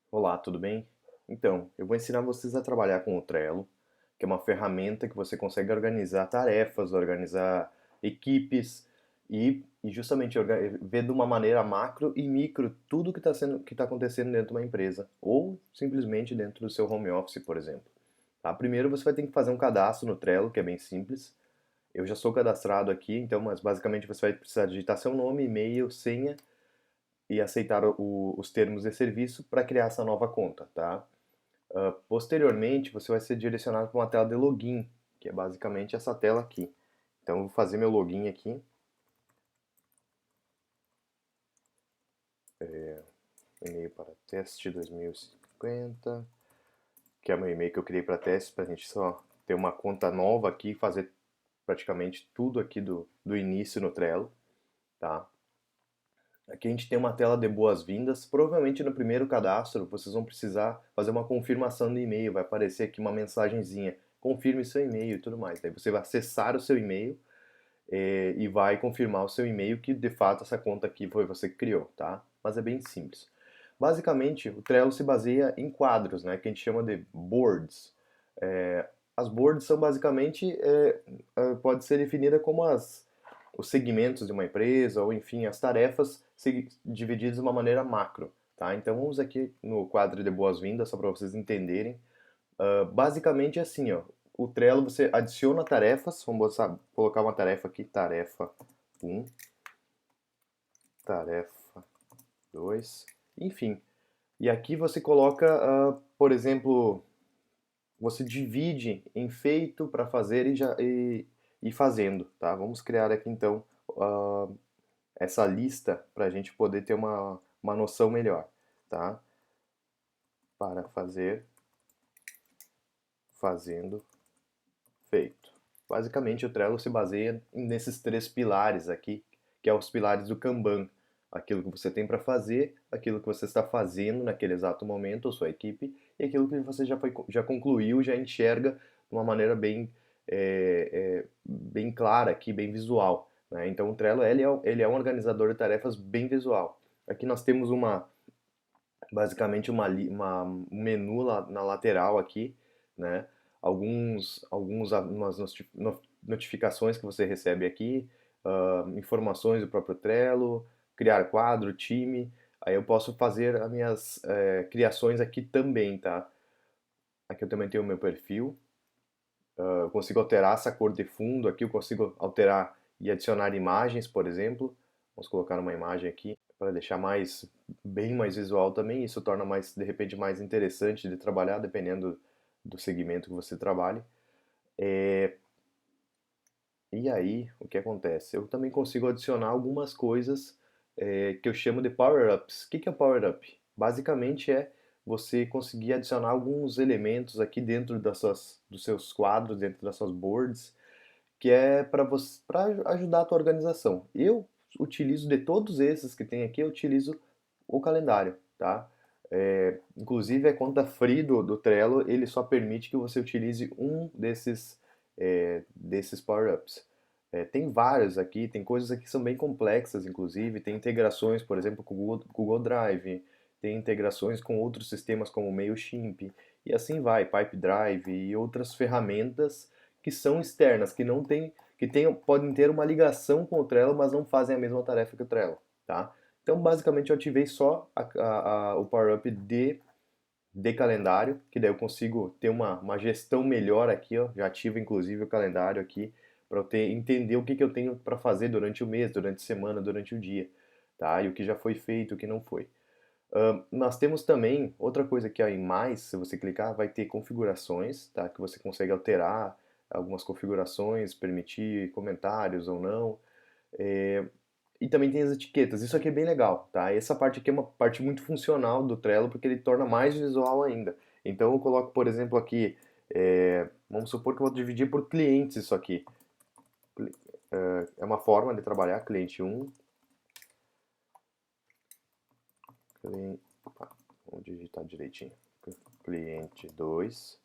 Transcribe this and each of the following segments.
Olá, tudo bem? Então, eu vou ensinar vocês a trabalhar com o Trello, que é uma ferramenta que você consegue organizar tarefas, organizar equipes e justamente ver de uma maneira macro e micro tudo que está acontecendo dentro de uma empresa ou simplesmente dentro do seu home office, por exemplo. Tá? Primeiro você vai ter que fazer um cadastro no Trello, que é bem simples. Eu já sou cadastrado aqui, então, mas basicamente você vai precisar digitar seu nome, e-mail, senha e aceitar os termos de serviço para criar essa nova conta, tá? Posteriormente, você vai ser direcionado para uma tela de login, que é basicamente essa tela aqui. Então, eu vou fazer meu login aqui, e-mail para teste 2050, que é o meu e-mail que eu criei para teste, para a gente só ter uma conta nova aqui e fazer praticamente tudo aqui do início no Trello, tá? Aqui a gente tem uma tela de boas-vindas. Provavelmente no primeiro cadastro vocês vão precisar fazer uma confirmação de e-mail. Vai aparecer aqui uma mensagenzinha. Confirme seu e-mail e tudo mais. Daí você vai acessar o seu e-mail e vai confirmar o seu e-mail que de fato essa conta aqui foi você que criou, tá? Mas é bem simples. Basicamente, o Trello se baseia em quadros, né, que a gente chama de boards. As boards são basicamente, pode ser definida como os segmentos de uma empresa, ou enfim, as tarefas divididas de uma maneira macro. Tá? Então vamos aqui no quadro de boas-vindas, só para vocês entenderem. Basicamente é assim, ó, o Trello você adiciona tarefas, colocar uma tarefa aqui, tarefa um, tarefa 2, enfim. E aqui você coloca, por exemplo, você divide em feito para fazer e fazendo, tá? Vamos criar aqui então ah, essa lista para a gente poder ter uma noção melhor, tá? Para fazer, fazendo, feito. Basicamente, o Trello se baseia nesses três pilares aqui, que é os pilares do Kanban. Aquilo que você tem para fazer, aquilo que você está fazendo naquele exato momento, ou sua equipe, e aquilo que você já concluiu, já enxerga de uma maneira bem clara aqui, bem visual. Né? Então, o Trello ele é um organizador de tarefas bem visual. Aqui nós temos basicamente um menu na lateral aqui, né? Umas notificações que você recebe aqui, informações do próprio Trello, criar quadro, time. Aí eu posso fazer as minhas criações aqui também, tá? Aqui eu também tenho o meu perfil. Eu consigo alterar essa cor de fundo aqui, eu consigo alterar e adicionar imagens, por exemplo. Vamos colocar uma imagem aqui para deixar bem mais visual também. Isso torna de repente, mais interessante de trabalhar, dependendo do segmento que você trabalhe. E aí, o que acontece? Eu também consigo adicionar algumas coisas que eu chamo de power-ups. O que é power-up? Basicamente é você conseguir adicionar alguns elementos aqui dentro dos seus quadros, dentro das suas boards, que é para ajudar a tua organização. Eu utilizo de todos esses que tem aqui, eu utilizo o calendário, tá? Inclusive a conta free do Trello, ele só permite que você utilize um desses power-ups. Tem vários aqui, tem coisas aqui que são bem complexas, inclusive, tem integrações, por exemplo, com o Google Drive, tem integrações com outros sistemas como o Mailchimp, e assim vai, Pipedrive e outras ferramentas que são externas, podem ter uma ligação com o Trello, mas não fazem a mesma tarefa que o Trello, tá? Então, basicamente, eu ativei só o Power Up de calendário, que daí eu consigo ter uma gestão melhor aqui, ó. Já ativo, inclusive, o calendário aqui, para eu entender o que eu tenho para fazer durante o mês, durante a semana, durante o dia, tá? E o que já foi feito, o que não foi. Nós temos também outra coisa que aí mais, se você clicar, vai ter configurações, tá? Que você consegue alterar algumas configurações, permitir comentários ou não. E também tem as etiquetas. Isso aqui é bem legal, tá? Essa parte aqui é uma parte muito funcional do Trello porque ele torna mais visual ainda. Então eu coloco, por exemplo, aqui, vamos supor que eu vou dividir por clientes isso aqui. É uma forma de trabalhar, cliente um, vamos digitar direitinho. Cliente 2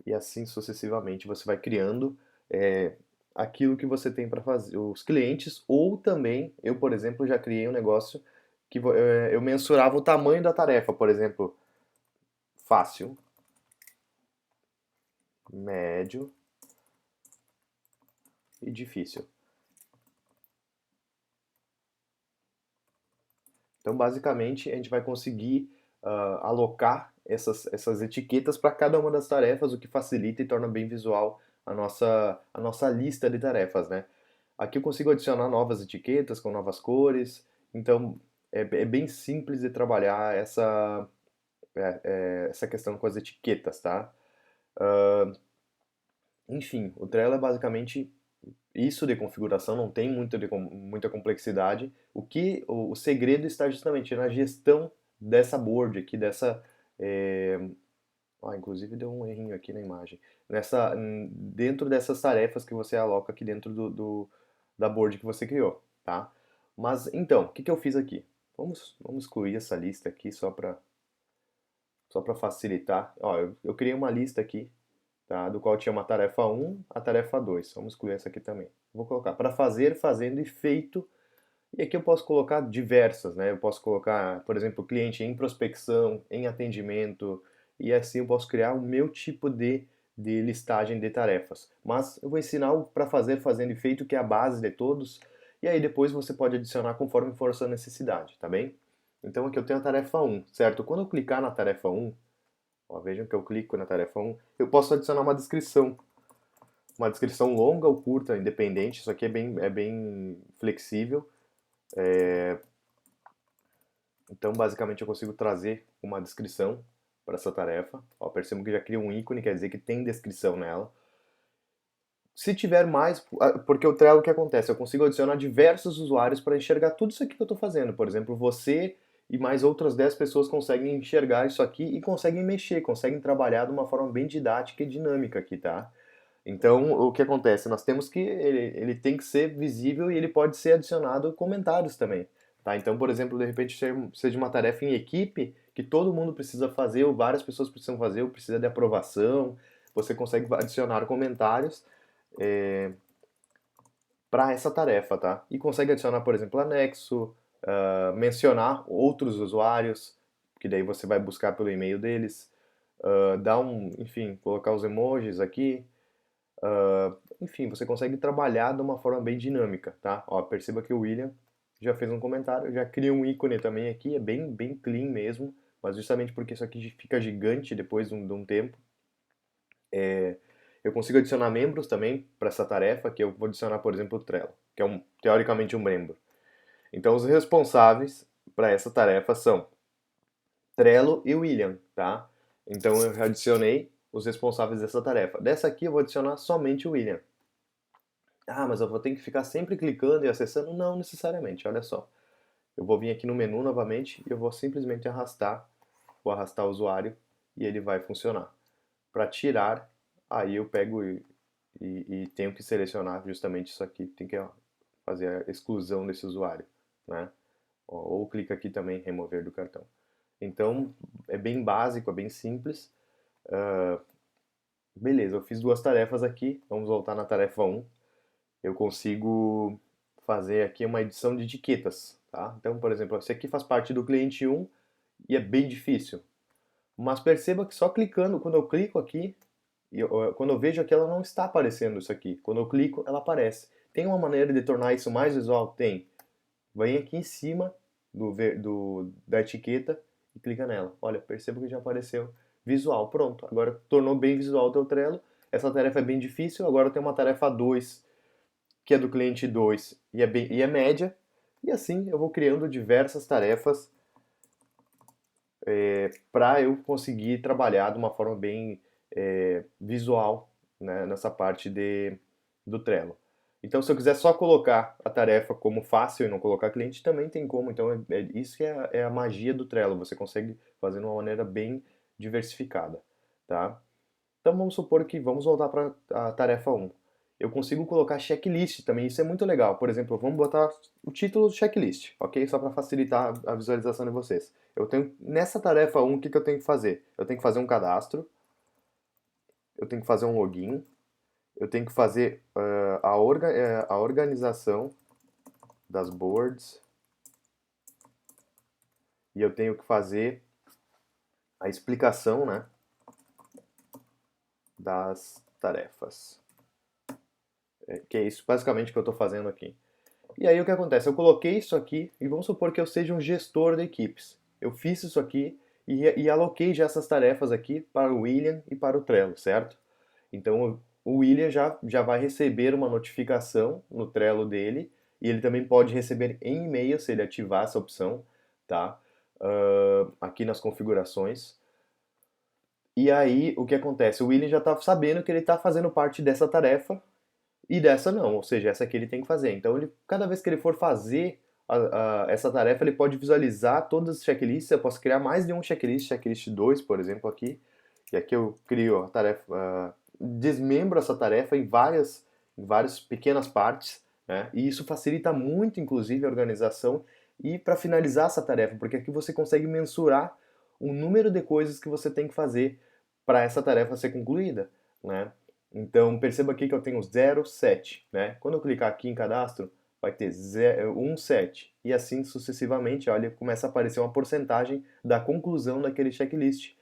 e assim sucessivamente você vai criando é, aquilo que você tem para fazer, os clientes, ou também, eu, por exemplo, já criei um negócio eu mensurava o tamanho da tarefa, por exemplo, fácil, médio e difícil. Então, basicamente, a gente vai conseguir alocar essas etiquetas para cada uma das tarefas, o que facilita e torna bem visual a nossa lista de tarefas, né? Aqui eu consigo adicionar novas etiquetas com novas cores, então é bem simples de trabalhar essa questão com as etiquetas, tá? Enfim, o Trello é basicamente isso de configuração, não tem muita complexidade. O segredo está justamente na gestão dessa board aqui, é, inclusive deu um errinho aqui na imagem. Dentro dessas tarefas que você aloca aqui dentro da board que você criou, tá? Mas então, o que eu fiz aqui? Vamos excluir essa lista aqui só para facilitar. Ó, eu criei uma lista aqui, tá? Do qual tinha uma tarefa 1, a tarefa 2. Vamos excluir essa aqui também. Vou colocar para fazer, fazendo e feito. E aqui eu posso colocar diversas, né? Eu posso colocar, por exemplo, cliente em prospecção, em atendimento, e assim eu posso criar o meu tipo de listagem de tarefas. Mas eu vou ensinar o para fazer, fazendo e feito, que é a base de todos, e aí depois você pode adicionar conforme for a sua necessidade, tá bem? Então aqui eu tenho a tarefa 1, certo? Quando eu clicar na tarefa 1, ó, vejam que eu clico na tarefa 1, eu posso adicionar uma descrição longa ou curta, independente, isso aqui é bem flexível. Então, basicamente, eu consigo trazer uma descrição para essa tarefa. Ó, percebo que já cria um ícone, quer dizer que tem descrição nela. Se tiver mais, porque o Trello o que acontece? Eu consigo adicionar diversos usuários para enxergar tudo isso aqui que eu estou fazendo. Por exemplo, você e mais outras 10 pessoas conseguem enxergar isso aqui e conseguem mexer, conseguem trabalhar de uma forma bem didática e dinâmica aqui, tá? Então, o que acontece? Nós temos que ele tem que ser visível e ele pode ser adicionado comentários também, tá? Então, por exemplo, de repente seja uma tarefa em equipe que todo mundo precisa fazer, ou várias pessoas precisam fazer, ou precisa de aprovação, você consegue adicionar comentários para essa tarefa, tá? E consegue adicionar, por exemplo, anexo, mencionar outros usuários, que daí você vai buscar pelo e-mail deles, enfim, colocar os emojis aqui. Enfim, você consegue trabalhar de uma forma bem dinâmica, tá? Ó, perceba que o William já fez um comentário, já cria um ícone também aqui, é bem clean mesmo, mas justamente porque isso aqui fica gigante depois de um tempo. Eu consigo adicionar membros também para essa tarefa, que eu vou adicionar, por exemplo, o Trello, que é teoricamente um membro. Então, os responsáveis para essa tarefa são Trello e William, tá? Então, eu adicionei os responsáveis dessa tarefa. Dessa aqui, eu vou adicionar somente o William. Ah, mas eu vou ter que ficar sempre clicando e acessando? Não necessariamente, olha só. Eu vou vir aqui no menu novamente e eu vou simplesmente vou arrastar o usuário e ele vai funcionar. Para tirar, aí eu pego e tenho que selecionar justamente isso aqui, tem que fazer a exclusão desse usuário, né? Ou clica aqui também, remover do cartão. Então, é bem básico, é bem simples. Beleza, eu fiz duas tarefas aqui, vamos voltar na tarefa 1. Eu consigo fazer aqui uma edição de etiquetas, tá? Então, por exemplo, esse aqui faz parte do cliente 1 e é bem difícil. Mas perceba que só clicando, quando eu clico aqui, quando eu vejo aqui, ela não está aparecendo isso aqui. Quando eu clico, ela aparece. Tem uma maneira de tornar isso mais visual? Tem. Vem aqui em cima da etiqueta e clica nela. Olha, perceba que já apareceu visual. Pronto, agora tornou bem visual o teu Trello. Essa tarefa é bem difícil, agora tem uma tarefa 2 que é do cliente 2 e é média, e assim eu vou criando diversas tarefas para eu conseguir trabalhar de uma forma bem visual, né, nessa parte do Trello. Então, se eu quiser só colocar a tarefa como fácil e não colocar cliente, também tem como. Então, isso que é a magia do Trello. Você consegue fazer de uma maneira bem diversificada, tá? Então vamos supor que vamos voltar para a tarefa 1. Eu consigo colocar checklist também, isso é muito legal. Por exemplo, vamos botar o título checklist, ok? Só para facilitar a visualização de vocês. Eu tenho nessa tarefa 1, o que eu tenho que fazer? Eu tenho que fazer um cadastro, eu tenho que fazer um login, eu tenho que fazer a organização das boards e eu tenho que fazer a explicação, né, das tarefas. Que é isso basicamente que eu estou fazendo aqui. E aí o que acontece? Eu coloquei isso aqui e vamos supor que eu seja um gestor de equipes. Eu fiz isso aqui e aloquei já essas tarefas aqui para o William e para o Trello, certo? Então o William já vai receber uma notificação no Trello dele e ele também pode receber em e-mail se ele ativar essa opção, tá? Aqui nas configurações. E aí o que acontece? O William já está sabendo que ele está fazendo parte dessa tarefa e dessa não, ou seja, essa aqui ele tem que fazer. Então, cada vez que ele for fazer essa tarefa, ele pode visualizar todas as checklists. Eu posso criar mais de um checklist, checklist 2, por exemplo, aqui. E aqui eu crio a tarefa, desmembro essa tarefa em várias pequenas partes, né? E isso facilita muito, inclusive, a organização e para finalizar essa tarefa, porque aqui você consegue mensurar o número de coisas que você tem que fazer para essa tarefa ser concluída, né? Então, perceba aqui que eu tenho 0, 7, né? Quando eu clicar aqui em cadastro, vai ter 0, 1, 7. E assim sucessivamente, olha, começa a aparecer uma porcentagem da conclusão daquele checklist.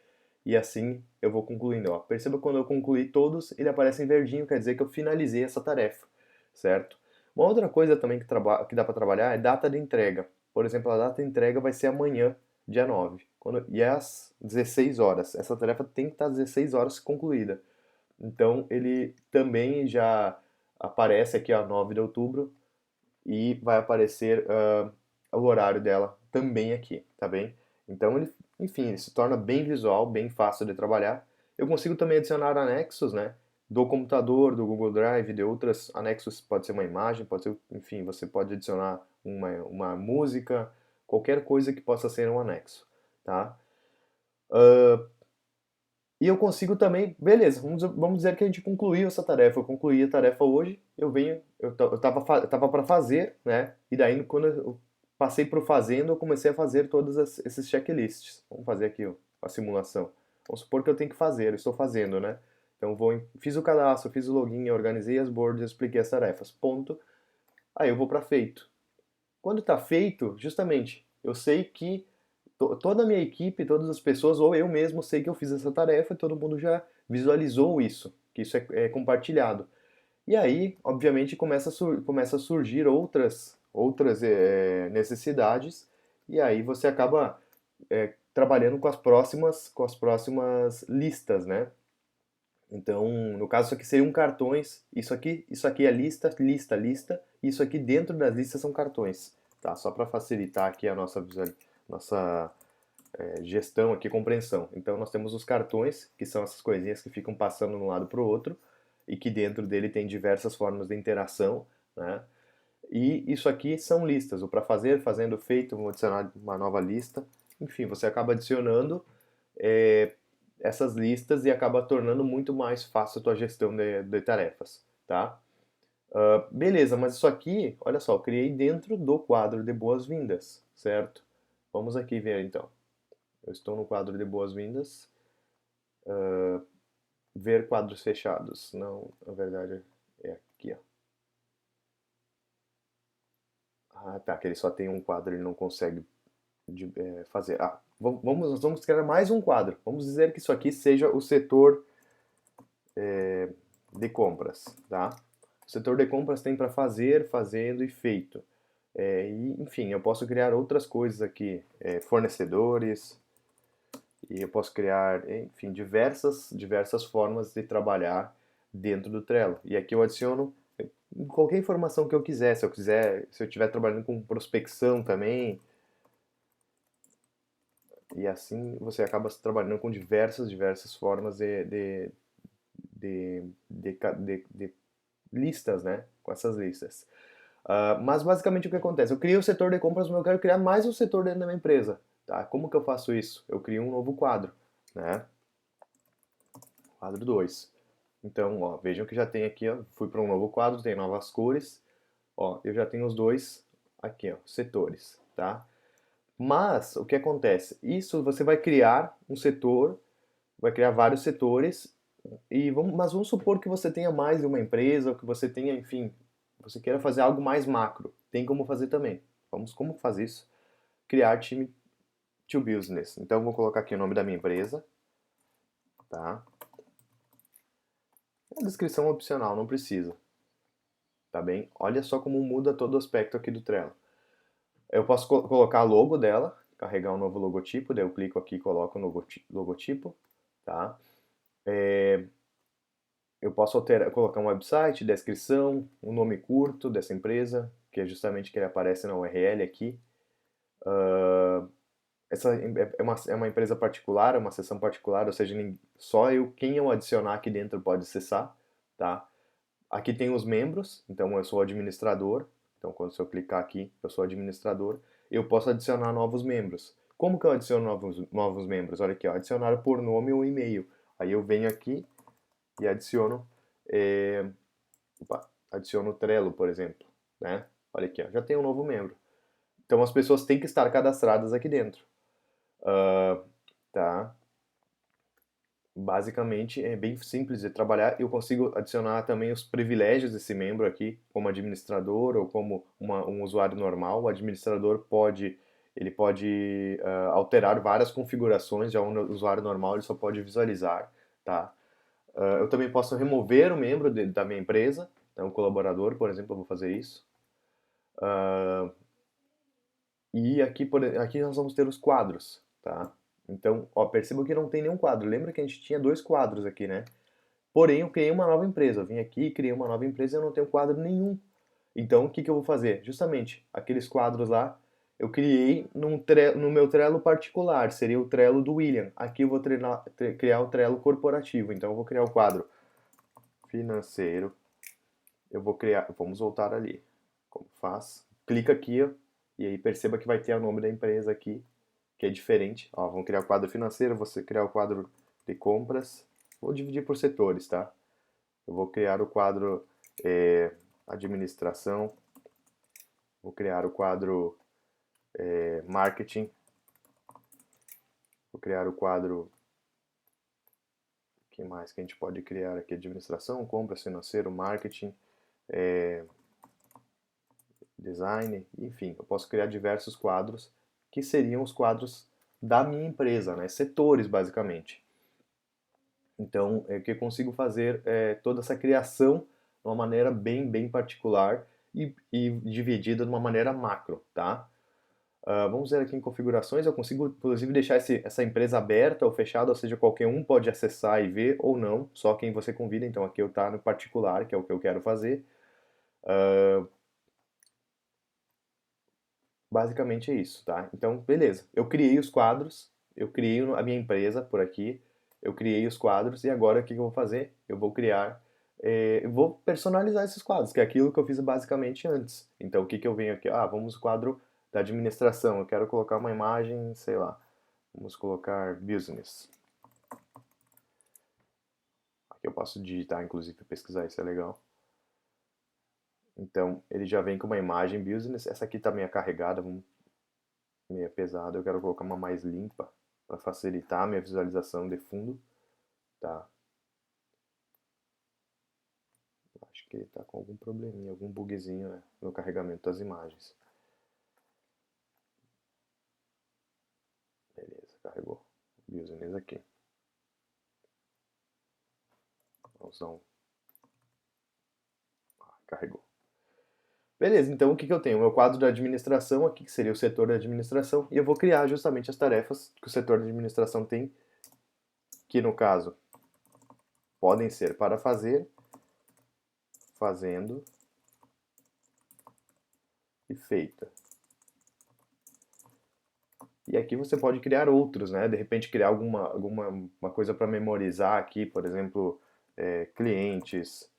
E assim eu vou concluindo. Ó. Perceba quando eu concluir todos, ele aparece em verdinho, quer dizer que eu finalizei essa tarefa, certo? Uma outra coisa também que dá para trabalhar é data de entrega. Por exemplo, a data de entrega vai ser amanhã, dia 9. E é às 16 horas. Essa tarefa tem que estar às 16 horas concluída. Então ele também já aparece aqui a 9 de outubro e vai aparecer o horário dela também aqui, tá bem? Então ele, enfim, ele se torna bem visual, bem fácil de trabalhar. Eu consigo também adicionar anexos, né? Do computador, do Google Drive, de outros anexos, pode ser uma imagem, pode ser, enfim, você pode adicionar uma música, qualquer coisa que possa ser um anexo, tá? E eu consigo também, beleza, vamos dizer que a gente concluiu essa tarefa. Eu concluí a tarefa hoje, eu tava para fazer, né? E daí quando eu passei para o fazendo, eu comecei a fazer todos esses checklists. Vamos fazer aqui ó, a simulação. Vamos supor que eu tenho que fazer, eu estou fazendo, né? Então fiz o cadastro, fiz o login, organizei as boards, expliquei as tarefas. Ponto. Aí eu vou para feito. Quando está feito, justamente, eu sei que toda a minha equipe, todas as pessoas, ou eu mesmo sei que eu fiz essa tarefa e todo mundo já visualizou isso, que isso é compartilhado. E aí, obviamente, começa a surgir outras necessidades, e aí você acaba trabalhando com as próximas listas, né? Então, no caso, isso aqui seriam cartões, isso aqui é lista, lista, lista, e isso aqui dentro das listas são cartões, tá? Só para facilitar aqui a nossa gestão aqui, compreensão. Então nós temos os cartões, que são essas coisinhas que ficam passando de um lado para o outro e que dentro dele tem diversas formas de interação, né? E isso aqui são listas, o para fazer, fazendo, feito, vou adicionar uma nova lista. Enfim, você acaba adicionando é, essas listas e acaba tornando muito mais fácil a tua gestão de tarefas, tá? Beleza, mas isso aqui, olha só, eu criei dentro do quadro de boas-vindas, certo? Vamos aqui ver então. Eu estou no quadro de boas-vindas. Ver quadros fechados. Não, na verdade é aqui, ó. Ah, tá, que ele só tem um quadro, ele não consegue fazer. Nós vamos criar mais um quadro. Vamos dizer que isso aqui seja o setor de compras, tá? O setor de compras tem para fazer, fazendo e feito. Enfim, eu posso criar outras coisas aqui, fornecedores, e eu posso criar, enfim, diversas formas de trabalhar dentro do Trello. E aqui eu adiciono qualquer informação que eu quiser. Se eu estiver trabalhando com prospecção também, e assim você acaba trabalhando com diversas formas de listas, né? Com essas listas. Mas basicamente o que acontece? Eu crio o setor de compras, mas eu quero criar mais um setor dentro da minha empresa. Tá? Como que eu faço isso? Eu crio um novo quadro, né? Quadro 2. Então, ó, vejam que já tem aqui, ó, fui para um novo quadro, tem novas cores. Ó, eu já tenho os dois aqui, ó, setores, tá? Mas o que acontece? Isso você vai criar um setor, vai criar vários setores mas vamos supor que você tenha mais de uma empresa, ou que você tenha, enfim, você queira fazer algo mais macro. Tem como fazer também. Como fazer isso? Criar time to business. Então eu vou colocar aqui o nome da minha empresa, tá? É a descrição opcional, não precisa, tá bem? Olha só como muda todo o aspecto aqui do Trello. Eu posso colocar a logo dela, carregar um novo logotipo, daí eu clico aqui e coloco o logotipo, tá? Eu posso colocar um website, descrição, um nome curto dessa empresa, que é justamente que ele aparece na URL aqui. Essa é uma empresa particular, é uma seção particular, ou seja, só quem eu adicionar aqui dentro pode acessar, tá? Aqui tem os membros, então eu sou administrador, então quando eu clicar aqui, eu sou administrador, eu posso adicionar novos membros. Como que eu adiciono novos membros? Olha aqui, ó, adicionar por nome ou e-mail. Aí eu venho aqui e adiciono, é, adiciono o Trello, por exemplo, né? Olha aqui, ó, já tem um novo membro. Então as pessoas têm que estar cadastradas aqui dentro. Tá? Basicamente é bem simples de trabalhar. Eu consigo adicionar também os privilégios desse membro aqui, como administrador ou como um usuário normal. O administrador ele pode alterar várias configurações. Já um usuário normal ele só pode visualizar, tá? Eu também posso remover o membro da minha empresa. Então, o colaborador, por exemplo, eu vou fazer isso. E aqui nós vamos ter os quadros, tá? Então, ó, perceba que não tem nenhum quadro. Lembra que a gente tinha dois quadros aqui, né? Porém, eu criei uma nova empresa. Eu vim aqui, criei uma nova empresa e eu não tenho quadro nenhum. Então, o que que eu vou fazer? Justamente, aqueles quadros lá, eu criei no meu Trello particular. Seria o Trello do William. Aqui eu vou criar o Trello corporativo. Então, eu vou criar o quadro financeiro. Eu vou criar... Vamos voltar ali. Como faz? Clica aqui, ó, e aí perceba que vai ter o nome da empresa aqui, que é diferente. Ó, vamos criar o quadro financeiro, você criar o quadro de compras. Vou dividir por setores, tá? Eu vou criar o quadro administração, vou criar o quadro marketing, vou criar o quadro, o que mais que a gente pode criar aqui? Administração, compras, financeiro, marketing, design, enfim, eu posso criar diversos quadros que seriam os quadros da minha empresa, né? Setores basicamente. Então, é que eu consigo fazer toda essa criação de uma maneira bem particular e dividida de uma maneira macro, tá? Vamos ver aqui em configurações, eu consigo inclusive deixar essa empresa aberta ou fechada, ou seja, qualquer um pode acessar e ver ou não, só quem você convida. Então aqui eu tá no particular, que é o que eu quero fazer. Basicamente é isso, tá? Então, beleza. Eu criei os quadros, eu criei a minha empresa por aqui, eu criei os quadros e agora o que eu vou fazer? Eu vou criar, eu vou personalizar esses quadros, que é aquilo que eu fiz basicamente antes. Então, o que eu venho aqui? Ah, vamos ao quadro da administração. Eu quero colocar uma imagem, sei lá, vamos colocar business. Aqui eu posso digitar, inclusive, pesquisar, isso é legal. Então, ele já vem com uma imagem business. Essa aqui está meio carregada, meio pesada. Eu quero colocar uma mais limpa para facilitar a minha visualização de fundo. Tá. Acho que ele está com algum probleminha, algum bugzinho, né, no carregamento das imagens. Beleza, carregou. Business aqui. Vamos dar um... carregou. Beleza, então o que eu tenho? O meu quadro de administração aqui, que seria o setor de administração, e eu vou criar justamente as tarefas que o setor de administração tem, que no caso podem ser para fazer, fazendo e feita. E aqui você pode criar outros, né? De repente criar alguma uma coisa para memorizar aqui, por exemplo, clientes,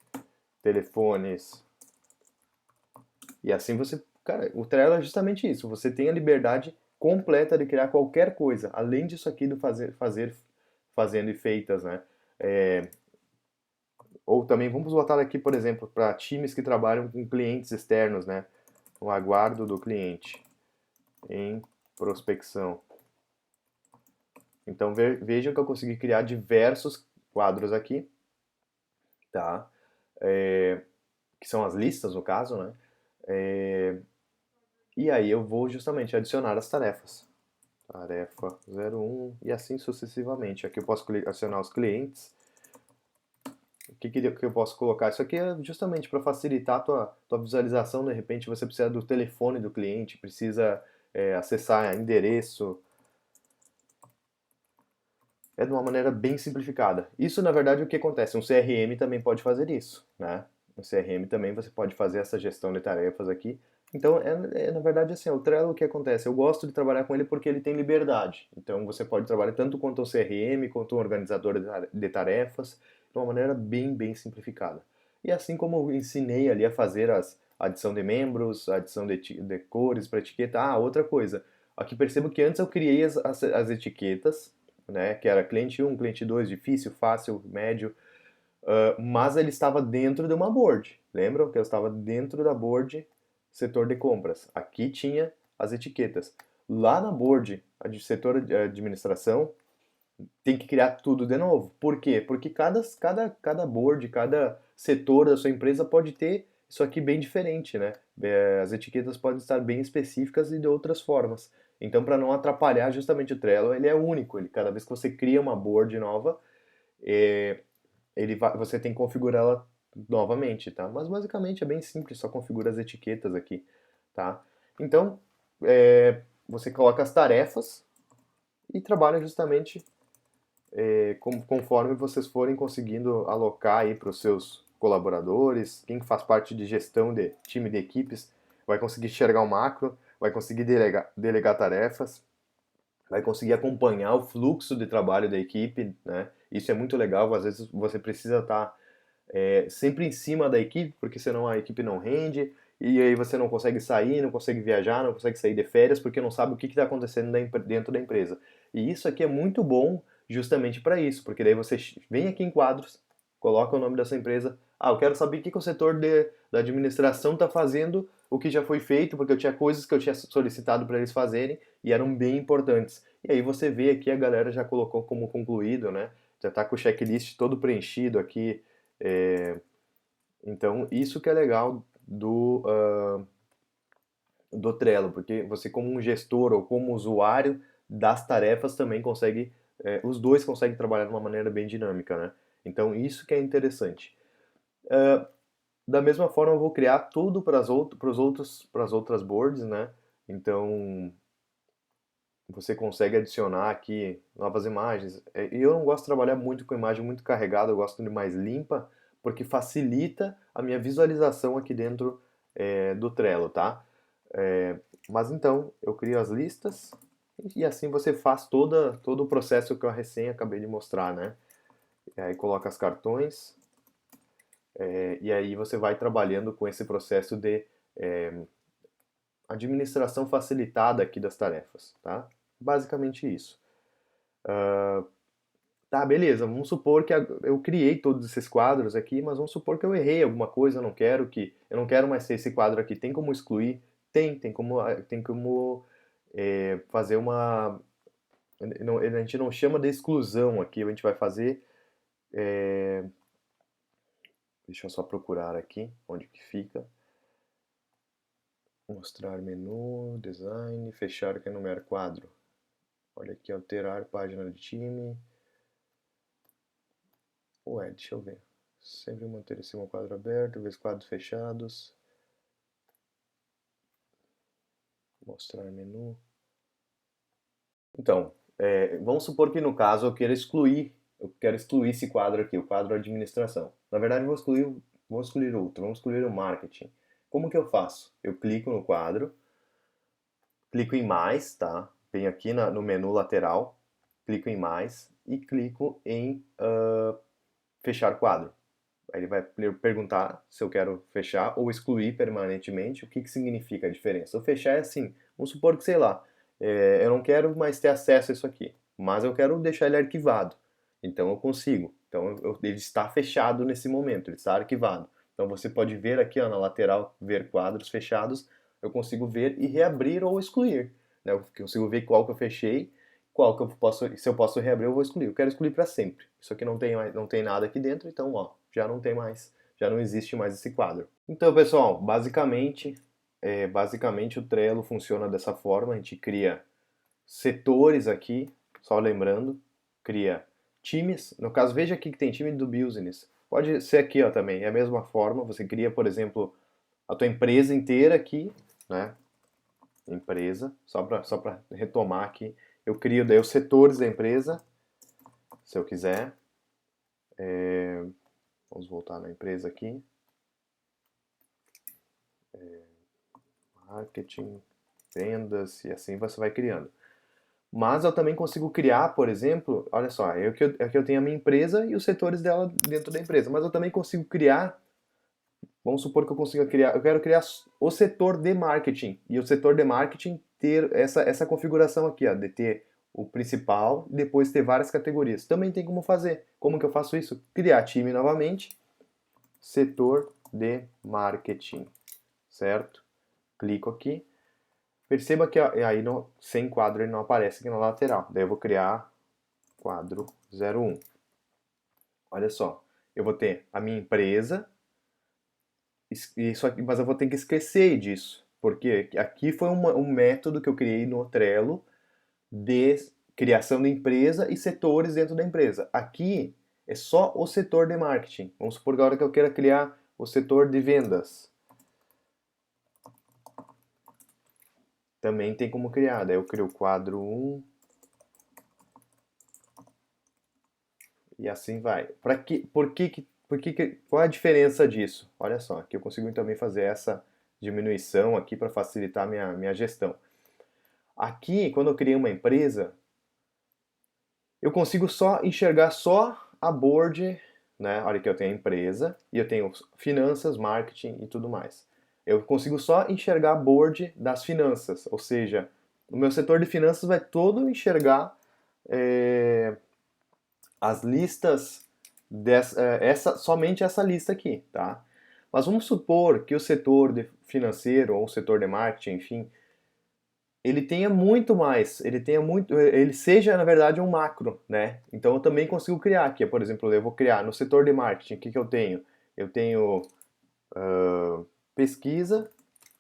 telefones. E assim você, cara, o Trello é justamente isso. Você tem a liberdade completa de criar qualquer coisa, além disso aqui do fazendo e feitas, né? É, ou também vamos botar aqui, por exemplo, para times que trabalham com clientes externos, né? O aguardo do cliente em prospecção. Então vejam que eu consegui criar diversos quadros aqui, tá? Que são as listas no caso, né? E aí eu vou justamente adicionar as tarefas. tarefa 01 e assim sucessivamente. Aqui eu posso acionar os clientes. O que eu posso colocar? Isso aqui é justamente para facilitar a tua visualização. De repente você precisa do telefone do cliente, precisa acessar endereço. É de uma maneira bem simplificada. Isso, na verdade, o que acontece? Um CRM também pode fazer isso, né? No CRM também você pode fazer essa gestão de tarefas aqui. Então, na verdade, assim, o Trello, o que acontece? Eu gosto de trabalhar com ele porque ele tem liberdade. Então, você pode trabalhar tanto quanto um CRM, quanto um organizador de tarefas, de uma maneira bem simplificada. E assim como eu ensinei ali a fazer a adição de membros, a adição de cores para etiqueta. Ah, outra coisa. Aqui percebo que antes eu criei as etiquetas, né, que era cliente 1, cliente 2, difícil, fácil, médio, mas ele estava dentro de uma board. Lembram que eu estava dentro da board setor de compras? Aqui tinha as etiquetas. Lá na board, setor de administração, tem que criar tudo de novo. Por quê? Porque cada board, cada setor da sua empresa pode ter isso aqui bem diferente, né? As etiquetas podem estar bem específicas e de outras formas. Então, para não atrapalhar justamente o Trello, ele é único. Cada vez que você cria uma board nova, é, você tem que configurá-la novamente, tá? Mas basicamente é bem simples, só configura as etiquetas aqui, tá? Então, você coloca as tarefas e trabalha justamente conforme vocês forem conseguindo alocar aí para os seus colaboradores, quem faz parte de gestão de time de equipes vai conseguir enxergar o macro, vai conseguir delegar tarefas, vai conseguir acompanhar o fluxo de trabalho da equipe, né? Isso é muito legal, às vezes você precisa estar sempre em cima da equipe, porque senão a equipe não rende, e aí você não consegue sair, não consegue viajar, não consegue sair de férias, porque não sabe o que está acontecendo dentro da empresa. E isso aqui é muito bom justamente para isso, porque daí você vem aqui em quadros, coloca o nome da sua empresa, eu quero saber o que o setor da administração está fazendo, o que já foi feito, porque eu tinha coisas que eu tinha solicitado para eles fazerem e eram bem importantes. E aí você vê aqui a galera já colocou como concluído, né? Já está com o checklist todo preenchido aqui, é, então, isso que é legal do Trello, porque você como um gestor ou como usuário das tarefas também consegue, os dois conseguem trabalhar de uma maneira bem dinâmica, né? Então, isso que é interessante. Da mesma forma, eu vou criar tudo para as outras boards, né? Então, você consegue adicionar aqui novas imagens. E eu não gosto de trabalhar muito com imagem muito carregada, eu gosto de mais limpa, porque facilita a minha visualização aqui dentro do Trello, tá? Mas então, eu crio as listas e assim você faz todo o processo que eu recém acabei de mostrar, né? E aí coloca os cartões, e aí você vai trabalhando com esse processo de administração facilitada aqui das tarefas, tá? Basicamente isso. Tá, beleza. Vamos supor que eu criei todos esses quadros aqui, mas vamos supor que eu errei alguma coisa, eu não quero mais ter esse quadro aqui. Tem como excluir? Tem como fazer uma. A gente não chama de exclusão aqui, a gente vai fazer. Deixa eu só procurar aqui onde que fica. Mostrar menu, design, fechar que enumerar quadro. Olha aqui, alterar página de time. Ué, deixa eu ver. Sempre manter esse meu quadro aberto, ver os quadros fechados. Mostrar menu. Então, vamos supor que no caso eu quero excluir esse quadro aqui, o quadro administração. Na verdade, vou excluir outro, vamos excluir o marketing. Como que eu faço? Eu clico no quadro, clico em mais, tá? Venho aqui no menu lateral, clico em mais e clico em fechar quadro. Aí ele vai perguntar se eu quero fechar ou excluir permanentemente. O que que significa a diferença? O fechar é assim, vamos supor que, sei lá, eu não quero mais ter acesso a isso aqui, mas eu quero deixar ele arquivado. Então eu consigo. Então ele está fechado nesse momento, ele está arquivado. Então você pode ver aqui ó, na lateral, ver quadros fechados, eu consigo ver e reabrir ou excluir. Né? Eu consigo ver qual que eu fechei, qual que eu posso, se eu posso reabrir, eu vou excluir. Eu quero excluir para sempre. Isso aqui não tem nada aqui dentro, então ó, já não tem mais, já não existe mais esse quadro. Então, pessoal, basicamente o Trello funciona dessa forma. A gente cria setores aqui, só lembrando, cria times. No caso, veja aqui que tem time do business. Pode ser aqui, ó, também. É a mesma forma. Você cria, por exemplo, a tua empresa inteira aqui, né? Empresa, só para retomar aqui. Eu crio daí os setores da empresa, se eu quiser. Vamos voltar na empresa aqui. Marketing, vendas e assim você vai criando. Mas eu também consigo criar, por exemplo, olha só, aqui eu tenho a minha empresa e os setores dela dentro da empresa, mas eu também consigo criar, vamos supor que eu consiga criar, eu quero criar o setor de marketing, e o setor de marketing ter essa configuração aqui, ó, de ter o principal e depois ter várias categorias. Também tem como fazer. Como que eu faço isso? Criar time novamente, setor de marketing, certo? Clico aqui. Perceba que aí sem quadro ele não aparece aqui na lateral. Daí eu vou criar quadro 01. Olha só, eu vou ter a minha empresa, isso aqui, mas eu vou ter que esquecer disso, porque aqui foi um método que eu criei no Trello de criação de empresa e setores dentro da empresa. Aqui é só o setor de marketing. Vamos supor agora que eu queira criar o setor de vendas. Também tem como criar. Daí eu crio o quadro 1 e assim vai. Qual é a diferença disso? Olha só, aqui eu consigo também fazer essa diminuição aqui para facilitar minha gestão. Aqui, quando eu criei uma empresa, eu consigo só enxergar só a board, né? Olha que eu tenho a empresa e eu tenho finanças, marketing e tudo mais. Eu consigo só enxergar a board das finanças, ou seja, o meu setor de finanças vai todo enxergar as listas somente essa lista aqui, tá? Mas vamos supor que o setor financeiro ou o setor de marketing, enfim, ele seja na verdade um macro, né? Então eu também consigo criar aqui, por exemplo, eu vou criar no setor de marketing, o que que eu tenho? Eu tenho pesquisa,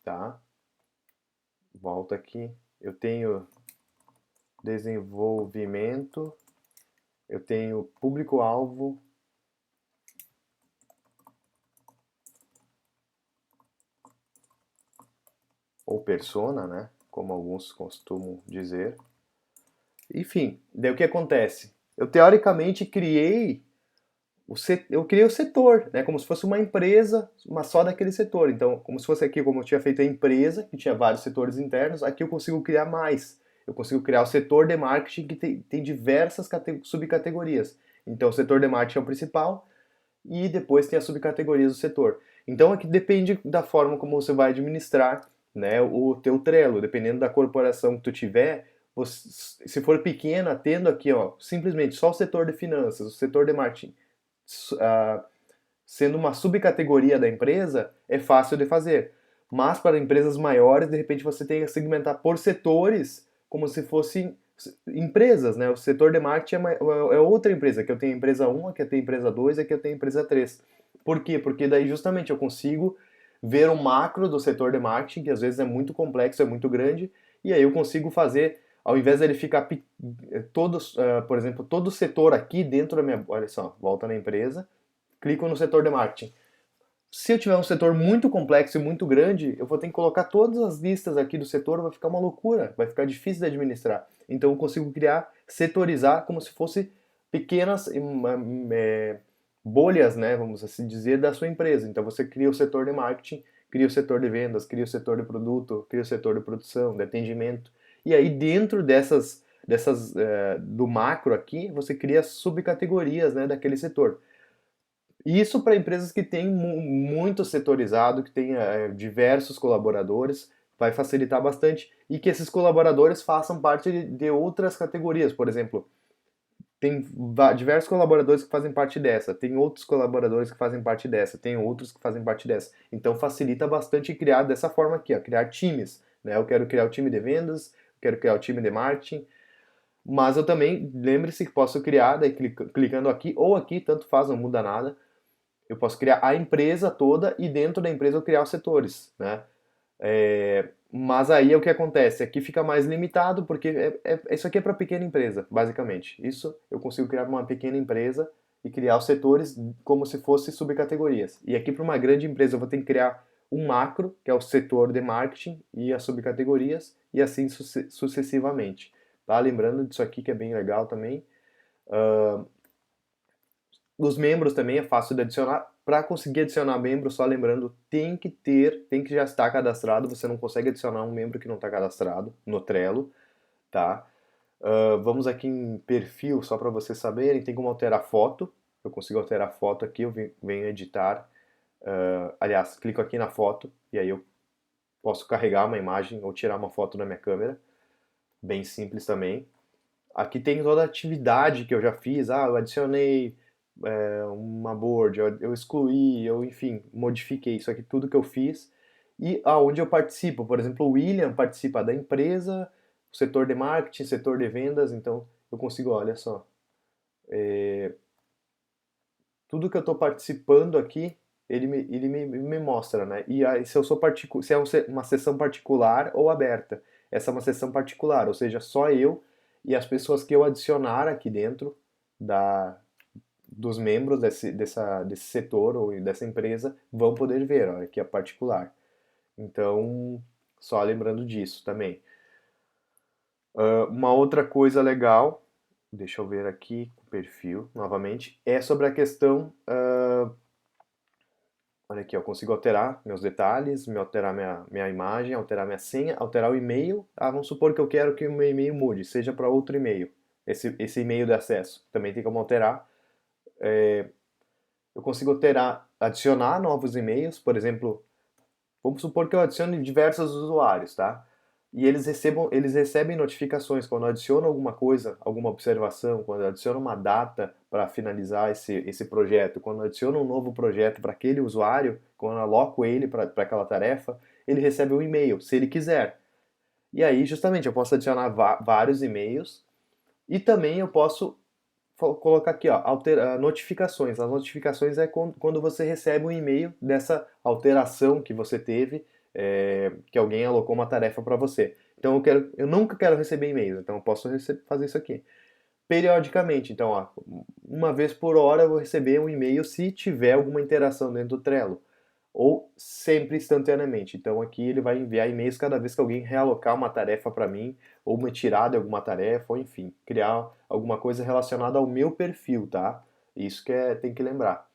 tá? Volta aqui. Eu tenho desenvolvimento, eu tenho público-alvo, ou persona, né? Como alguns costumam dizer. Enfim, daí o que acontece? Eu teoricamente eu criei o setor, né? Como se fosse uma empresa, mas só daquele setor. Então, como se fosse aqui, como eu tinha feito a empresa, que tinha vários setores internos, aqui eu consigo criar mais. Eu consigo criar o setor de marketing que tem diversas subcategorias. Então, o setor de marketing é o principal e depois tem as subcategorias do setor. Então, aqui depende da forma como você vai administrar, né, o teu Trello. Dependendo da corporação que tu tiver, se for pequena, tendo aqui, ó, simplesmente só o setor de finanças, o setor de marketing, sendo uma subcategoria da empresa, é fácil de fazer. Mas para empresas maiores, de repente você tem que segmentar por setores, como se fossem empresas, né? O setor de marketing é outra empresa, que eu tenho empresa 1, aqui eu tenho empresa 2, aqui eu tenho empresa 3. Por quê? Porque daí justamente eu consigo ver o macro do setor de marketing, que às vezes é muito complexo, é muito grande, e aí eu consigo fazer, ao invés dele ficar todos, por exemplo, todo o setor aqui dentro da minha, olha só, volta na empresa, clico no setor de marketing. Se eu tiver um setor muito complexo e muito grande, eu vou ter que colocar todas as listas aqui do setor, vai ficar uma loucura, vai ficar difícil de administrar. Então eu consigo criar, setorizar como se fosse pequenas bolhas, né, vamos assim dizer, da sua empresa. Então você cria o setor de marketing, cria o setor de vendas, cria o setor de produto, cria o setor de produção, de atendimento. E aí dentro do macro aqui, você cria subcategorias, né, daquele setor. Isso para empresas que têm muito setorizado, que têm diversos colaboradores, vai facilitar bastante. E que esses colaboradores façam parte de outras categorias. Por exemplo, tem diversos colaboradores que fazem parte dessa, tem outros colaboradores que fazem parte dessa, tem outros que fazem parte dessa. Então facilita bastante criar dessa forma aqui, ó, criar times. Né? Eu quero criar o time de vendas, eu quero criar o time de marketing, mas eu também, lembre-se que posso criar, daí clicando aqui ou aqui, tanto faz, não muda nada. Eu posso criar a empresa toda e dentro da empresa eu criar os setores, né? Mas aí é o que acontece, aqui fica mais limitado, porque isso aqui é para pequena empresa, basicamente. Isso eu consigo criar uma pequena empresa e criar os setores como se fossem subcategorias. E aqui para uma grande empresa eu vou ter que criar um macro, que é o setor de marketing, e as subcategorias, e assim sucessivamente. Tá? Lembrando disso aqui que é bem legal também. Os membros também é fácil de adicionar. Para conseguir adicionar membro, só lembrando, tem que já estar cadastrado. Você não consegue adicionar um membro que não está cadastrado no Trello, tá? Vamos aqui em perfil, só para vocês saberem, tem como alterar foto. Eu consigo alterar foto aqui, eu venho editar. Aliás, clico aqui na foto e aí eu posso carregar uma imagem ou tirar uma foto da minha câmera. Bem simples também. Aqui tem toda a atividade que eu já fiz. Eu adicionei uma board, eu excluí, eu, enfim, modifiquei isso aqui, tudo que eu fiz. E aonde eu participo, por exemplo, o William participa da empresa, o setor de marketing, setor de vendas, então eu consigo, olha só, tudo que eu estou participando aqui, ele me mostra, né? E aí, se eu sou se é uma sessão particular ou aberta. Essa é uma sessão particular, ou seja, só eu e as pessoas que eu adicionar aqui dentro da, dos membros desse setor ou dessa empresa vão poder ver, ó, aqui é particular. Então, só lembrando disso também. Uma outra coisa legal, deixa eu ver aqui o perfil novamente, é sobre a questão. Olha aqui, eu consigo alterar meus detalhes, alterar minha imagem, alterar minha senha, alterar o e-mail. Vamos supor que eu quero que o meu e-mail mude, seja para outro e-mail. Esse e-mail de acesso também tem como alterar. Eu consigo alterar, adicionar novos e-mails, por exemplo, vamos supor que eu adicione diversos usuários, tá? E eles recebem notificações quando eu adiciono alguma coisa, alguma observação, quando eu adiciono uma data para finalizar esse projeto, quando eu adiciono um novo projeto para aquele usuário, quando eu aloco ele para aquela tarefa, ele recebe um e-mail, se ele quiser. E aí, justamente, eu posso adicionar vários e-mails e também eu posso colocar aqui, ó, notificações. As notificações é quando você recebe um e-mail dessa alteração que você teve, que alguém alocou uma tarefa para você. Então eu nunca quero receber e-mails, então eu posso fazer isso aqui. Periodicamente, então, ó, uma vez por hora eu vou receber um e-mail se tiver alguma interação dentro do Trello. Ou sempre instantaneamente. Então aqui ele vai enviar e-mails cada vez que alguém realocar uma tarefa para mim, ou me tirar de alguma tarefa, ou enfim, criar alguma coisa relacionada ao meu perfil, tá? Isso que tem que lembrar.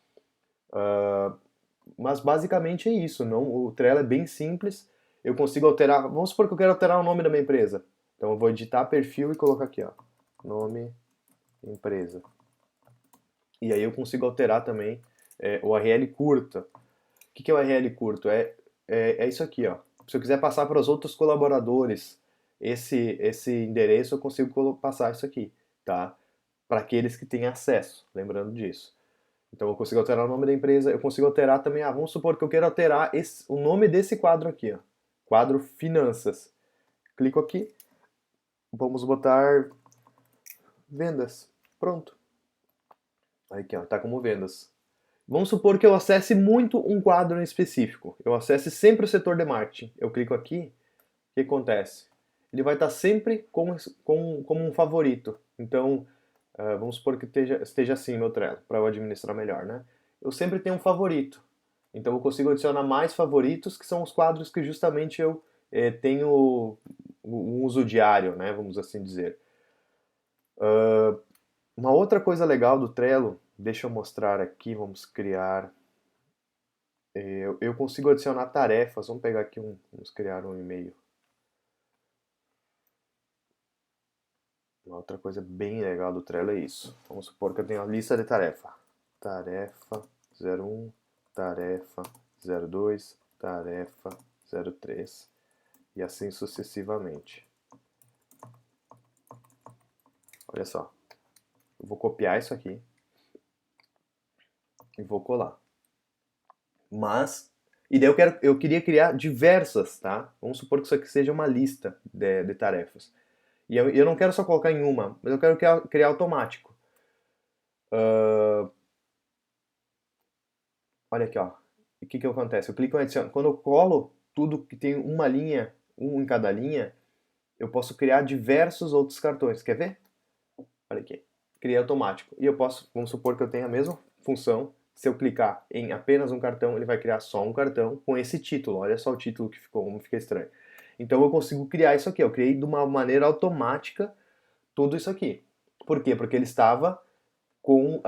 Mas basicamente é isso. Não, o Trello é bem simples. Eu consigo alterar. Vamos supor que eu quero alterar o nome da minha empresa. Então eu vou editar perfil e colocar aqui, ó, nome empresa. E aí eu consigo alterar também o URL curta. O que é o URL curto? É isso aqui, ó. Se eu quiser passar para os outros colaboradores esse endereço, eu consigo passar isso aqui, tá? Para aqueles que têm acesso, lembrando disso. Então eu consigo alterar o nome da empresa, eu consigo alterar também, vamos supor que eu quero alterar o nome desse quadro aqui, ó. Quadro Finanças. Clico aqui, vamos botar vendas. Pronto. Aqui, ó, tá como vendas. Vamos supor que eu acesse muito um quadro em específico. Eu acesse sempre o setor de marketing. Eu clico aqui, o que acontece? Ele vai estar sempre como um favorito. Então, vamos supor que esteja assim meu Trello, para eu administrar melhor, né? Eu sempre tenho um favorito. Então, eu consigo adicionar mais favoritos, que são os quadros que justamente eu tenho um uso diário, né? Vamos assim dizer. Uma outra coisa legal do Trello, deixa eu mostrar aqui, vamos criar. Eu consigo adicionar tarefas. Vamos pegar aqui vamos criar um e-mail. Uma outra coisa bem legal do Trello é isso. Vamos supor que eu tenho a lista de tarefa. Tarefa 01, tarefa 02, tarefa 03 e assim sucessivamente. Olha só. Eu vou copiar isso aqui e vou colar. Mas, e daí eu queria criar diversas, tá? Vamos supor que isso aqui seja uma lista de tarefas. E eu não quero só colocar em uma, mas eu quero criar automático. Olha aqui, ó. O que acontece? Eu clico em adicionar. Quando eu colo tudo que tem uma linha, um em cada linha, eu posso criar diversos outros cartões. Quer ver? Olha aqui. Criei automático. E eu posso, vamos supor que eu tenha a mesma função. Se eu clicar em apenas um cartão, ele vai criar só um cartão com esse título. Olha só o título que ficou, como fica estranho. Então eu consigo criar isso aqui. Eu criei de uma maneira automática tudo isso aqui. Por quê? Porque ele estava com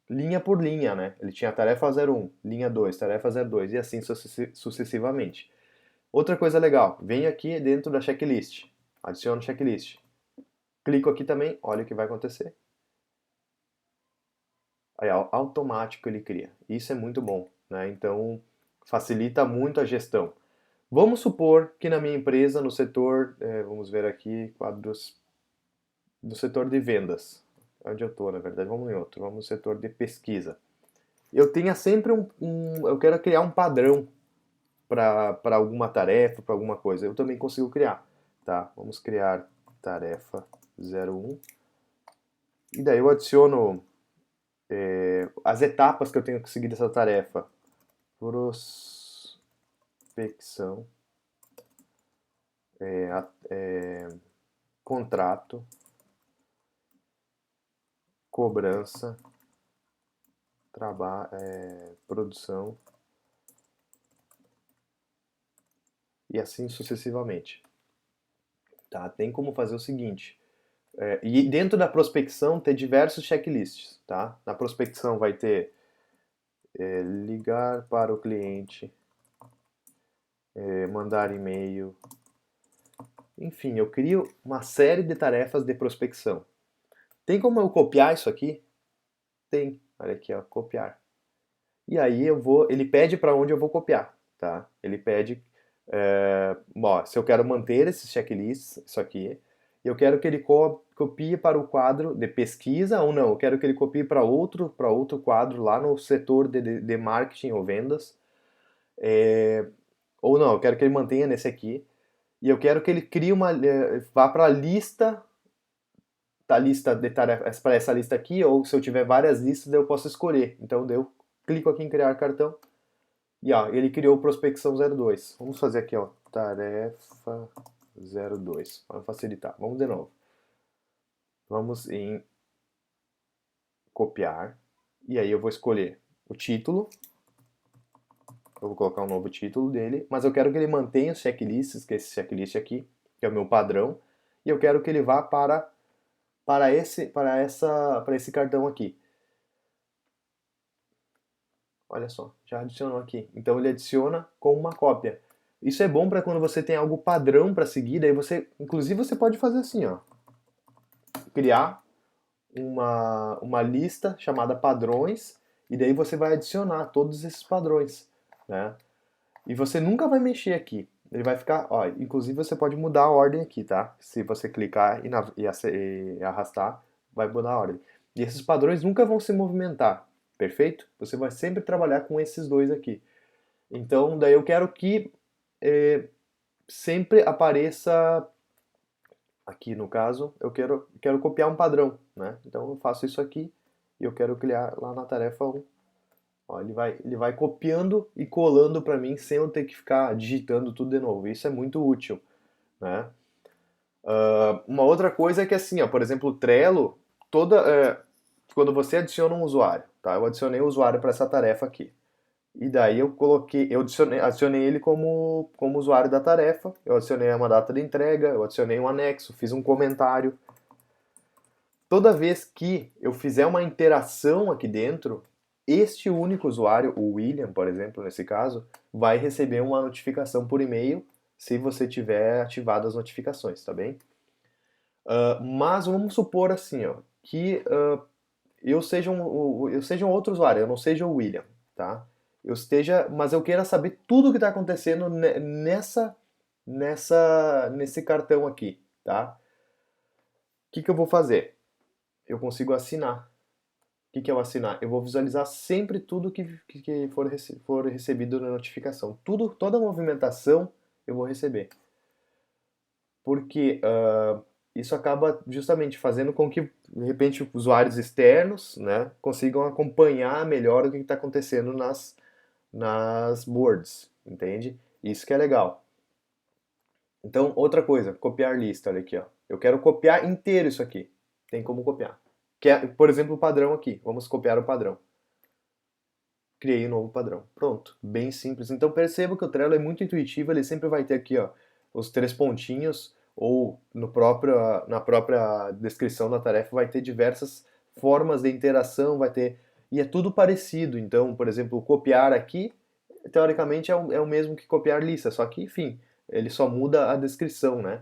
linha por linha, né? Ele tinha tarefa 01, linha 2, tarefa 02 e assim sucessivamente. Outra coisa legal, venho aqui dentro da checklist, adiciono checklist. Clico aqui também, olha o que vai acontecer. Aí automático ele cria. Isso é muito bom, né? Então facilita muito a gestão. Vamos supor que na minha empresa, no setor, vamos ver aqui, quadros do setor de vendas. Onde eu estou, na verdade, vamos em outro, vamos no setor de pesquisa. Eu tenha sempre eu quero criar um padrão para alguma tarefa, para alguma coisa. Eu também consigo criar, tá? Vamos criar tarefa 01. E daí eu adiciono as etapas que eu tenho que seguir dessa tarefa. Prospecção, contrato, cobrança, produção e assim sucessivamente. Tá? Tem como fazer o seguinte, e dentro da prospecção ter diversos checklists. Tá? Na prospecção vai ter ligar para o cliente, mandar e-mail, enfim, eu crio uma série de tarefas de prospecção. Tem como eu copiar isso aqui? Tem. Olha aqui, ó, copiar. E aí ele pede para onde eu vou copiar, tá? Ele pede, ó, se eu quero manter esses checklists, isso aqui, eu quero que ele copie para o quadro de pesquisa ou não, eu quero que ele copie para outro quadro lá no setor de marketing ou vendas, ou não, eu quero que ele mantenha nesse aqui, e eu quero que ele crie vá para a lista, tá, lista de tarefas, para essa lista aqui, ou se eu tiver várias listas, eu posso escolher. Então eu clico aqui em criar cartão, e ó, ele criou prospecção 02. Vamos fazer aqui, ó, tarefa 02, para facilitar. Vamos de novo. Vamos em copiar, e aí eu vou escolher o título, eu vou colocar um novo título dele, mas eu quero que ele mantenha os checklists, que é esse checklist aqui, que é o meu padrão, e eu quero que ele vá para esse cartão aqui. Olha só, já adicionou aqui. Então ele adiciona com uma cópia. Isso é bom para quando você tem algo padrão para seguir, daí inclusive você pode fazer assim, ó, criar uma lista chamada padrões e daí você vai adicionar todos esses padrões, né? E você nunca vai mexer aqui. Ele vai ficar, ó, inclusive você pode mudar a ordem aqui, tá? Se você clicar e arrastar, vai mudar a ordem. E esses padrões nunca vão se movimentar, perfeito? Você vai sempre trabalhar com esses dois aqui. Então, daí eu quero que sempre apareça, aqui no caso, eu quero copiar um padrão, né? Então eu faço isso aqui e eu quero criar lá na tarefa 1. Ó, ele vai copiando e colando para mim sem eu ter que ficar digitando tudo de novo. Isso é muito útil, né? Uma outra coisa é que assim, ó, por exemplo, o Trello, quando você adiciona um usuário, tá? Eu adicionei o usuário para essa tarefa aqui. E daí eu adicionei ele como usuário da tarefa, eu adicionei uma data de entrega, eu adicionei um anexo, fiz um comentário. Toda vez que eu fizer uma interação aqui dentro, este único usuário, o William, por exemplo, nesse caso, vai receber uma notificação por e-mail se você tiver ativado as notificações, tá bem? Mas vamos supor assim, ó, que eu seja um outro usuário, eu não seja o William, tá? Mas eu queira saber tudo o que está acontecendo nesse cartão aqui, tá? O que eu vou fazer? Eu consigo assinar. O que é o assinar? Eu vou visualizar sempre tudo que for recebido na notificação. Toda a movimentação eu vou receber. Porque isso acaba justamente fazendo com que, de repente, usuários externos, né, consigam acompanhar melhor o que está acontecendo nas boards, entende? Isso que é legal. Então, outra coisa, copiar lista, olha aqui, ó. Eu quero copiar inteiro isso aqui. Tem como copiar. Que é, por exemplo, o padrão aqui. Vamos copiar o padrão. Criei um novo padrão. Pronto, bem simples. Então perceba que o Trello é muito intuitivo, ele sempre vai ter aqui, ó, os três pontinhos ou no próprio, na própria descrição da tarefa vai ter diversas formas de interação, vai ter e é tudo parecido. Então, por exemplo, copiar aqui, teoricamente é o mesmo que copiar lista, só que, enfim, ele só muda a descrição, né?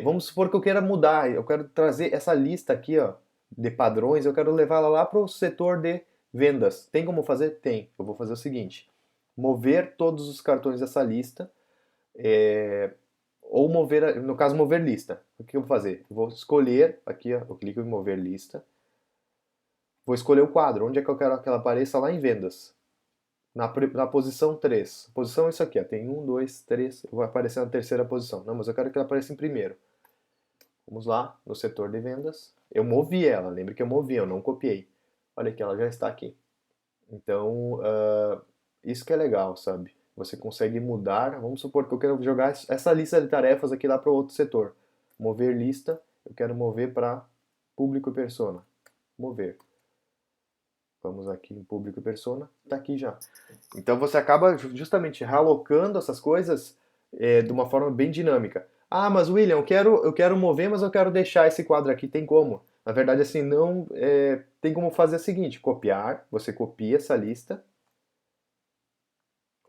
Vamos supor que eu queira mudar, eu quero trazer essa lista aqui, ó, de padrões, eu quero levá-la lá para o setor de vendas. Tem como fazer? Tem. Eu vou fazer o seguinte: mover todos os cartões dessa lista, é, ou mover, no caso, mover lista. O que eu vou fazer? Eu vou escolher aqui, ó, eu clico em mover lista, vou escolher o quadro, onde é que eu quero que ela apareça lá em vendas. Na posição 3. Posição é isso aqui, ó. Tem 1, 2, 3. Vai aparecer na terceira posição. Não, mas eu quero que ela apareça em primeiro. Vamos lá, no setor de vendas. Eu movi ela, lembre que eu movi, eu não copiei. Olha aqui, ela já está aqui. Então, isso que é legal, sabe? Você consegue mudar. Vamos supor que eu quero jogar essa lista de tarefas aqui lá para o outro setor. Mover lista, eu quero mover para público e persona. Mover. Vamos aqui em público e persona, está aqui já. Então você acaba justamente realocando essas coisas de uma forma bem dinâmica. Ah, mas William, eu quero mover, mas eu quero deixar esse quadro aqui. Tem como? Na verdade, assim, não tem como fazer o seguinte: copiar. Você copia essa lista.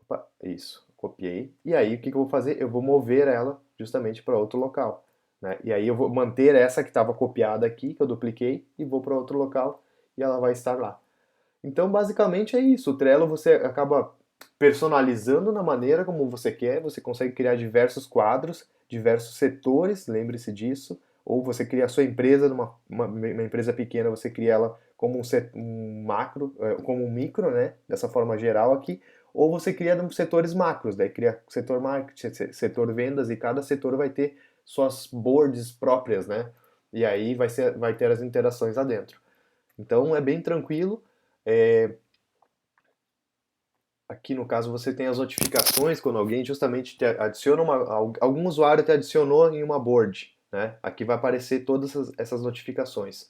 Opa, isso, copiei. E aí, o que eu vou fazer? Eu vou mover ela justamente para outro local. Né? E aí eu vou manter essa que estava copiada aqui, que eu dupliquei, e vou para outro local e ela vai estar lá. Então, basicamente é isso. O Trello você acaba personalizando na maneira como você quer, você consegue criar diversos quadros, diversos setores, lembre-se disso. Ou você cria a sua empresa, uma empresa pequena, você cria ela como um macro, como um micro, né? Dessa forma geral aqui. Ou você cria setores macros, daí cria setor marketing, setor vendas, e cada setor vai ter suas boards próprias, né? E aí vai ter as interações lá dentro. Então é bem tranquilo. É, aqui no caso você tem as notificações quando alguém justamente te adiciona algum usuário te adicionou em uma board, né? Aqui vai aparecer todas essas notificações.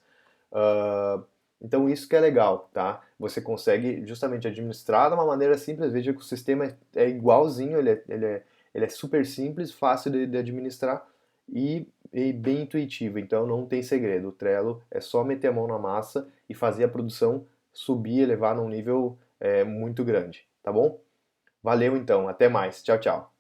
Ah, então isso que é legal, tá? Você consegue justamente administrar de uma maneira simples. Veja que o sistema é igualzinho, ele é super simples, fácil de administrar e bem intuitivo. Então não tem segredo. O Trello é só meter a mão na massa e fazer a produção subir e levar num nível muito grande, tá bom? Valeu então, até mais. Tchau, tchau.